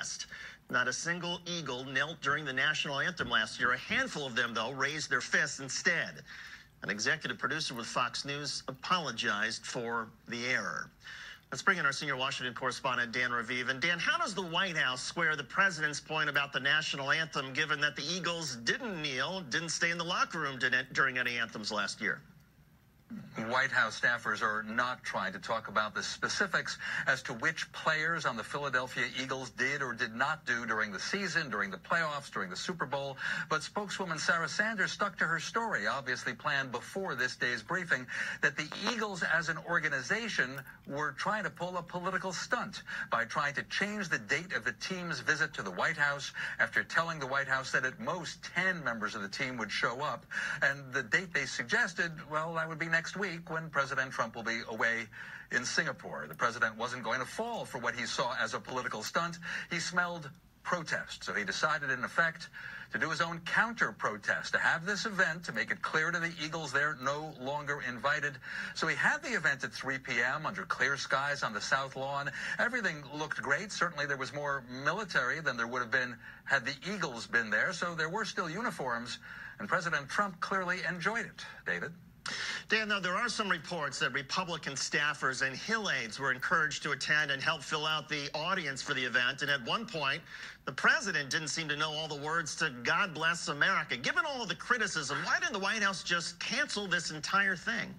protest. Not a single Eagle knelt during the national anthem last year. A handful of them, though, raised their fists instead. An executive producer with Fox News apologized for the error. Let's bring in our senior Washington correspondent, Dan Raviv. And Dan, how does the White House square the president's point about the national anthem, given that the Eagles didn't kneel, didn't stay in the locker room during any anthems last year? White House staffers are not trying to talk about the specifics as to which players on the Philadelphia Eagles did or did not do during the season, during the playoffs, during the Super Bowl. But spokeswoman Sarah Sanders stuck to her story, obviously planned before this day's briefing, that the Eagles as an organization were trying to pull a political stunt by trying to change the date of the team's visit to the White House after telling the White House that at most 10 members of the team would show up. And the date they suggested, well, that would be next week, when President Trump will be away in Singapore. The president wasn't going to fall for what he saw as a political stunt. He smelled protest, so he decided, in effect, to do his own counter-protest, to have this event, to make it clear to the Eagles they're no longer invited. So he had the event at 3 p.m. under clear skies on the South Lawn. Everything looked great. Certainly there was more military than there would have been had the Eagles been there, so there were still uniforms, and President Trump clearly enjoyed it. David? Dan, though, there are some reports that Republican staffers and Hill aides were encouraged to attend and help fill out the audience for the event. And at one point, the president didn't seem to know all the words to God Bless America. Given all of the criticism, why didn't the White House just cancel this entire thing?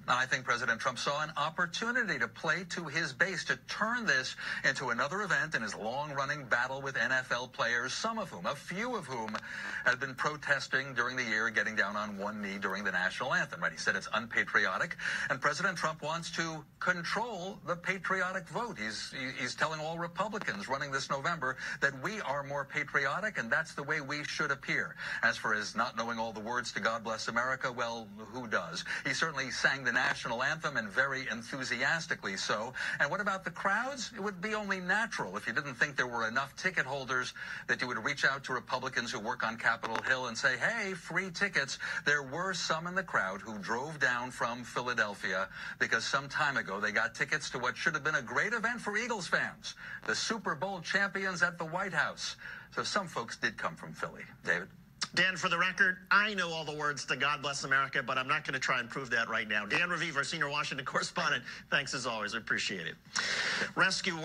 I think President Trump saw an opportunity to play to his base, to turn this into another event in his long-running battle with NFL players, some of whom, a few of whom, had been protesting during the year, getting down on one knee during the national anthem. Right? He said it's unpatriotic, and President Trump wants to control the patriotic vote. He's telling all Republicans running this November that we are more patriotic, and that's the way we should appear. As for his not knowing all the words to God Bless America, well, who does? He certainly sang the national anthem, and very enthusiastically so. And what about the crowds? It would be only natural if you didn't think there were enough ticket holders that you would reach out to Republicans who work on Capitol Hill and say, hey, free tickets. There were some in the crowd who drove down from Philadelphia because some time ago they got tickets to what should have been a great event for Eagles fans, the Super Bowl champions at the White House. So some folks did come from Philly. David? Dan, for the record, I know all the words to God Bless America, but I'm not going to try and prove that right now. Dan Raviv, our senior Washington correspondent, thanks as always. I appreciate it. Rescue